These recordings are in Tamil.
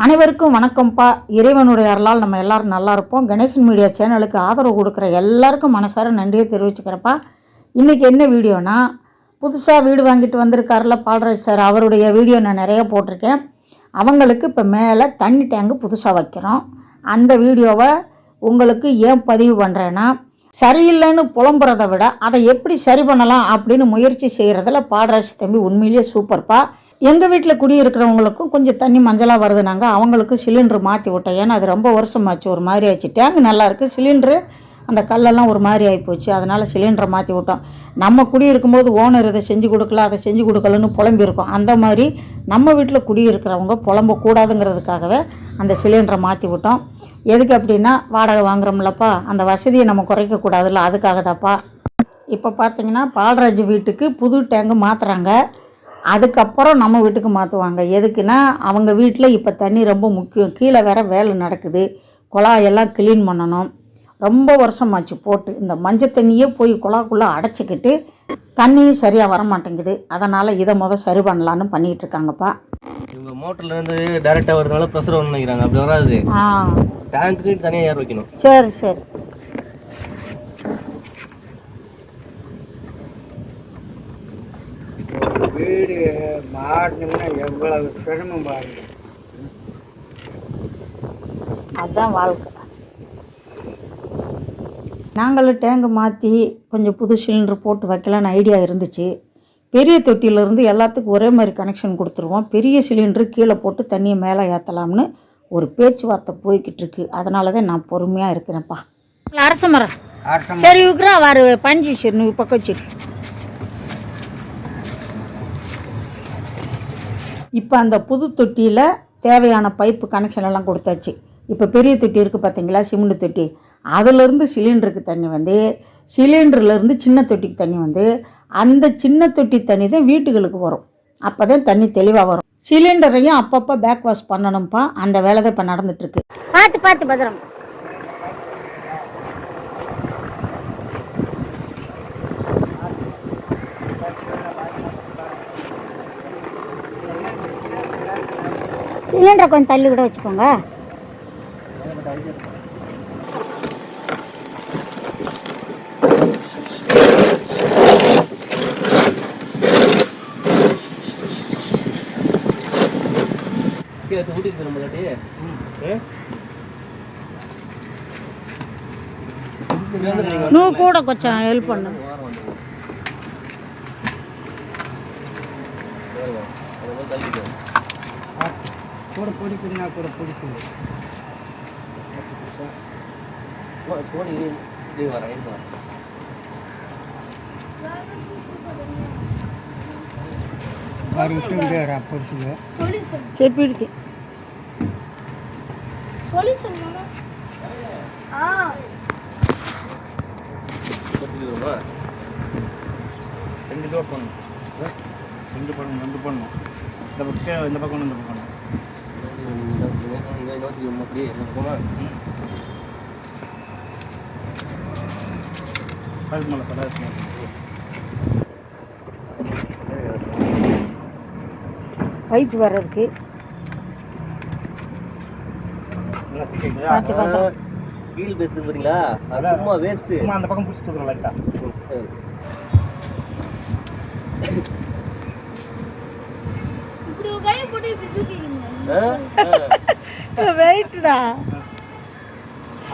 அனைவருக்கும் வணக்கம்ப்பா. இறைவனுடைய அருளால் நம்ம எல்லாரும் நல்லா இருப்போம். கணேசன் மீடியா சேனலுக்கு ஆதரவு கொடுக்குற எல்லாருக்கும் மனசார நன்றியை தெரிவிச்சுக்கிறப்பா. இன்றைக்கி என்ன வீடியோனா, புதுசாக வீடு வாங்கிட்டு வந்திருக்காருல பால்ராஜ் சார், அவருடைய வீடியோ நான் நிறைய போட்டிருக்கேன். அவங்களுக்கு இப்போ மேலே தண்ணி டேங்கு புதுசாக வைக்கிறோம். அந்த வீடியோவை உங்களுக்கு ஏன் பதிவு பண்ணுறேன்னா, சரியில்லைன்னு புலம்புறதை விட அதை எப்படி சரி பண்ணலாம் அப்படின்னு முயற்சி செய்கிறதுல பால்ராஜ் தம்பி உண்மையிலேயே சூப்பர்ப்பா. எங்கள் வீட்டில் குடியிருக்கிறவங்களுக்கும் கொஞ்சம் தண்ணி மஞ்சளாக வருது. நாங்கள் அவங்களுக்கு சிலிண்ட்ரு மாற்றி விட்டோம். ஏன்னா அது ரொம்ப வருஷமாச்சு, ஒரு மாதிரி ஆச்சு. டேங்கு நல்லாயிருக்கு, சிலிண்ட்ரு அந்த கல்லெல்லாம் ஒரு மாதிரி ஆகிப்போச்சு. அதனால் சிலிண்டரை மாற்றி விட்டோம். நம்ம குடியிருக்கும்போது ஓனர் இதை செஞ்சு கொடுக்கல, அதை செஞ்சு கொடுக்கலன்னு புலம்பியிருக்கோம். அந்த மாதிரி நம்ம வீட்டில் குடியிருக்கிறவங்க புலம்பக்கூடாதுங்கிறதுக்காகவே அந்த சிலிண்டரை மாற்றி விட்டோம். எதுக்கு அப்படின்னா, வாடகை வாங்குகிறோம்லப்பா, அந்த வசதியை நம்ம குறைக்கக்கூடாதுல்ல, அதுக்காக தான்ப்பா. இப்போ பார்த்தீங்கன்னா பால்ராஜ் வீட்டுக்கு புது டேங்கு மாற்றுறாங்க. அதுக்கப்புறம் நம்ம வீட்டுக்கு மாற்றுவாங்க. எதுக்குன்னா, அவங்க வீட்டில் இப்போ தண்ணி ரொம்ப முக்கியம். கீழே வேற வேலை நடக்குது, குழாயெல்லாம் க்ளீன் பண்ணணும். ரொம்ப வருஷமாச்சு போட்டு. இந்த மஞ்சள் தண்ணியே போய் குழாக்குள்ளே அடைச்சிக்கிட்டு தண்ணியும் சரியாக வரமாட்டேங்குது. அதனால் இதை சரி பண்ணலான்னு பண்ணிகிட்டு இருக்காங்கப்பா. இவங்க மோட்டர்லேருந்து டைரெக்டாக வரதுனால ப்ரெஷர் ஒன்று நினைக்கிறாங்க. அப்படி வராது, டேங்க்கு தனியாக ஏர் வைக்கணும். சரி சரி. வீடு மாறணும்னா எவ்வளவு சிரமம் பாருங்க. அதுதான் வாழ்க்கை. நாங்களும் டேங்கு மாற்றி கொஞ்சம் புது சிலிண்டர் போட்டு வைக்கலான்னு ஐடியா இருந்துச்சு. பெரிய தொட்டியிலேருந்து எல்லாத்துக்கும் ஒரே மாதிரி கனெக்ஷன் கொடுத்துருவோம். பெரிய சிலிண்டரு கீழே போட்டு தண்ணியை மேலே ஏற்றலாம்னு ஒரு பேச்சுவார்த்தை போய்கிட்டு இருக்கு. அதனால தான் நான் பொறுமையாக இருக்கிறேன்ப்பா. அரச மரம் சரி இருக்கிறா வாரு பஞ்சு சரி நீ பக்கம் வச்சுட்டு. இப்போ அந்த புது தொட்டியில் தேவையான பைப்பு கனெக்ஷன் எல்லாம் கொடுத்தாச்சு. இப்போ பெரிய தொட்டி இருக்குது பார்த்தீங்களா, சிமெண்ட் தொட்டி, அதிலேருந்து சிலிண்டருக்கு தண்ணி வந்து, சிலிண்டர்லேருந்து சின்ன தொட்டிக்கு தண்ணி வந்து, அந்த சின்ன தொட்டி தண்ணி தான் வீட்டுகளுக்கு வரும். அப்போ தான் தண்ணி தெளிவாக வரும். சிலிண்டரையும் அப்பப்போ பேக் வாஷ் பண்ணணும்ப்பா. அந்த வேலை தான் இப்போ நடந்துட்டுருக்கு. பார்த்து பார்த்து பத்திரம். சிலிண்டரை கொஞ்சம் தள்ளி கூட வச்சுக்கோங்க. నువ్వు కూడా కొంచెం హెల్ప్ பண்ணு. கூட பிடிக்குன்னா கூட பிடிக்கும். చెప్పిడికి ரெண்டு டோர் பண்ணும், ரெண்டு பண்ணும். இந்த பக்கம் இந்த பக்கம் இந்த பக்கம் பைப் வேற இருக்கு. கீழ் பேஸ் பாத்தீங்களா, அது சும்மா வேஸ்ட். அந்த பக்கம் புடிச்சு தூக்குறோம் லைட்டா. சரி, இப்படி கை போட்டு இப்படி தூக்கிங்க. வெயிட்டா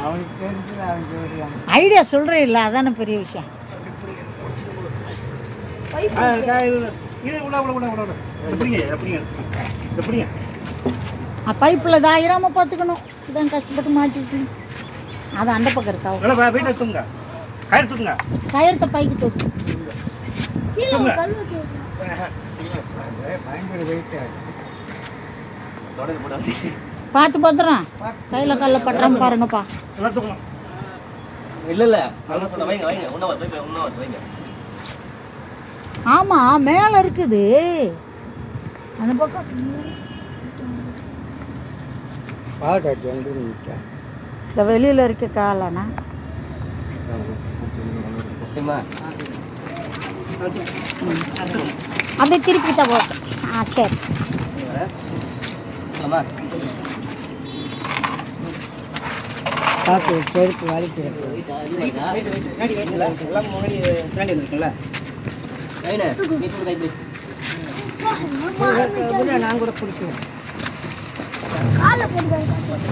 அவனுக்கு தெரிஞ்சு அவன் சொல்றான். ஐடியா சொல்றேன் இல்ல, அதான பெரிய விஷயம். பைப்ல தாயிராம பாத்துக்கணும். இதான் கஷ்டப்பட்டு மாட்டிட்டு அது அந்த பக்கம் இருக்கா. கயிறுத்த பைக்கு தூக்கு. பார்த்து பத்திரம், கையில கல்ல பட்டுறாம பாருங்கப்பா. இல்ல ஆமா மேல இருக்குது அந்த பக்கம். இந்த வெளியில இருக்க காலனா அப்படியே திருப்பிட்டா போட்டேன். சரி. பார்த்து செருப்பு வலிக்கிறது. எல்லாம் முன்னாடி பின்னாடி இருக்குல்ல நான் கூட பிடிக்கும்.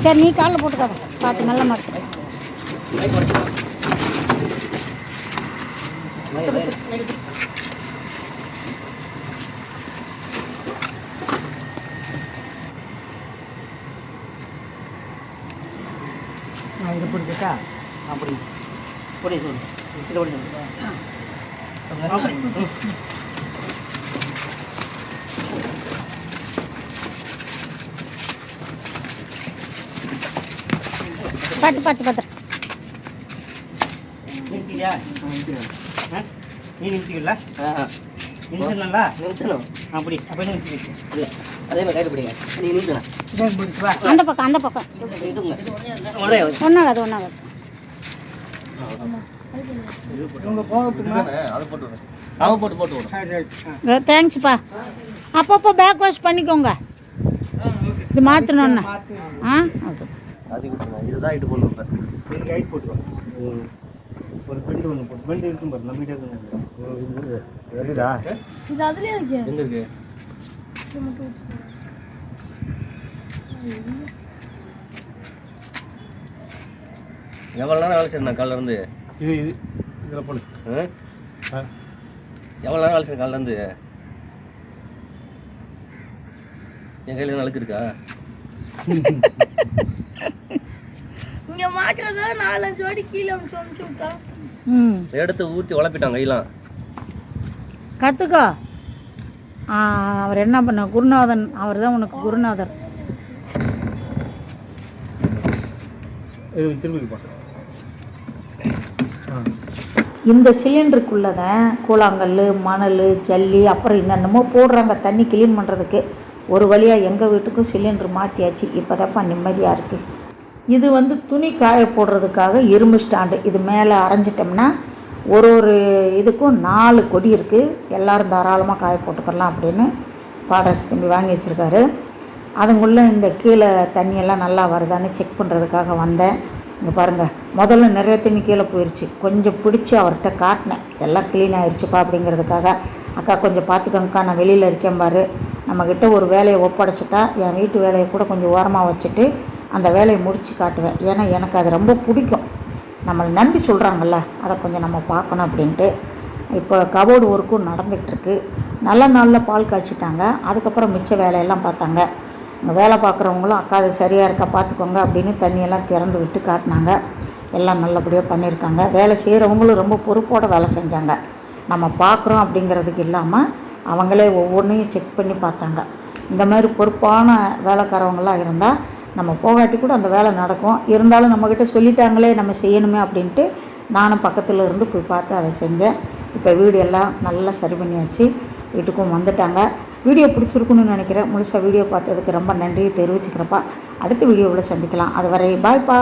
சரி நீ காலில் போட்டுக்காத, பார்த்து மெல்ல மாட்டு. நான் இதை பிடிச்சிட்டா அப்படி பொடி சொல்லு இதை பொடி பார்த்து பார்த்து பார்த்து. நிறுத்தியா நீ நிறுத்திக்கல நிறுத்தணும்ல நிறுத்தணும். அப்படி அப்போ நிறுத்தி இல்லை அதே மாதிரி கைட்டு பிடிங்க. நீ நிறுத்தணும். அந்த பக்கம் அந்த பக்கம் ஒன்றாகாது ஒன்றாகாது. உங்க போகட்டுமா அதை போட்டு அவன் போட்டு போட்டு விடும். தேங்க்ஸ்ப்பா. அப்பப்போ பேக் வாஷ் பண்ணிக்கோங்க. இது மாற்றணும்ண்ணா. ஆ ஓகே. அது இதுதான் இது பண்ணுவோம். இப்போ இதுக்கு ஹைட் போட்டுக்கோ. ஒரு பெண்டு ஒன்று போட்டு பெண்டு இருக்கும் பாரு நம்பிட்டே இருக்கு. வருதா இது அதுலேயே இருக்கு. எங்கே இருக்கு? எவ்வளோ நேரம் வேலை செய்யணும் காலைல இருந்து? இது இது இதில் போடு. எவ்வளோ நேரம் வேலை செய்யணும் காலைல இருந்து? என் கையில் நழுக்கு இருக்கா? இங்க மாட்டுறதா 4-5 வாடி கீழே அமுச்சு விட்டா எடுத்து ஊற்றி உழப்பிட்டான் கையெல்லாம். கற்றுக்கோ. அவர் என்ன பண்ண குருநாதன், அவர் தான் உனக்கு குருநாதர். திரும்பி பா. இந்த சிலிண்டருக்குள்ளே தான் கூழாங்கல், மணல், ஜல்லி, அப்புறம் என்னென்னமோ போடுறாங்க தண்ணி க்ளீன் பண்ணுறதுக்கு. ஒரு வழியாக எங்கள் வீட்டுக்கும் சிலிண்டர் மாற்றியாச்சு. இப்போ தான்ப்பா நிம்மதியாக இருக்குது. இது வந்து துணி காய போடுறதுக்காக இரும்பு ஸ்டாண்டு. இது மேலே அரைஞ்சிட்டோம்னா ஒரு இதுக்கும் 4 கொடி இருக்குது. எல்லோரும் தாராளமாக காய போட்டுக்கலாம் அப்படின்னு பாடர்ஸ் தம்பி வாங்கி வச்சுருக்காரு. அதுக்குள்ளே இந்த கீழே தண்ணியெல்லாம் நல்லா வருதான்னு செக் பண்ணுறதுக்காக வந்தேன். இங்கே பாருங்கள், முதல்ல நிறைய தண்ணி கீழே போயிடுச்சு. கொஞ்சம் பிடிச்சி அவர்கிட்ட காட்டினேன், எல்லாம் க்ளீன் ஆகிடுச்சுப்பா அப்படிங்கிறதுக்காக. அக்கா கொஞ்சம் பார்த்துக்கோங்கக்கா, நான் வெளியில் இருக்கேன் பாரு. நம்மக்கிட்ட ஒரு வேலையை ஒப்படைச்சிட்டா என் வீட்டு வேலையை கூட கொஞ்சம் ஓரமாக வச்சுட்டு அந்த வேலையை முடித்து காட்டுவேன். ஏன்னா எனக்கு அது ரொம்ப பிடிக்கும். நம்மளை நம்பி சொல்கிறாங்கல்ல, அதை கொஞ்சம் நம்ம பார்க்கணும் அப்படின்ட்டு. இப்போ கபோர்டு ஒர்க்கும் நடந்துகிட்ருக்கு. நல்ல நாளில் பால் காய்ச்சிட்டாங்க. அதுக்கப்புறம் மிச்ச வேலையெல்லாம் பார்த்தாங்க. இங்கே வேலை பார்க்குறவங்களும் அக்கா அது சரியாக இருக்கா பார்த்துக்கோங்க அப்படின்னு தண்ணியெல்லாம் திறந்து விட்டு காட்டினாங்க. எல்லாம் நல்லபடியாக பண்ணியிருக்காங்க. வேலை செய்கிறவங்களும் ரொம்ப பொறுப்போடு வேலை செஞ்சாங்க. நம்ம பார்க்குறோம் அப்படிங்கிறதுக்கு இல்லாமல் அவங்களே ஒவ்வொன்றையும் செக் பண்ணி பார்த்தாங்க. இந்த மாதிரி பொறுப்பான வேலைக்காரவங்களாம் இருந்தால் நம்ம போகாட்டி கூட அந்த வேலை நடக்கும். இருந்தாலும் நம்மக்கிட்ட சொல்லிட்டாங்களே நம்ம செய்யணுமே அப்படின்ட்டு நானும் பக்கத்தில் இருந்து போய் பார்த்து அதை செஞ்சேன். இப்போ வீடு எல்லாம் நல்லா சரி பண்ணியாச்சு. வீட்டுக்கும் வந்துட்டாங்க. வீடியோ பிடிச்சிருக்குன்னு நினைக்கிறேன். முழுசாக வீடியோ பார்த்ததுக்கு ரொம்ப நன்றி தெரிவிச்சுக்கிறப்பா. அடுத்த வீடியோவில் சந்திக்கலாம். அதுவரை பாய்ப்பா.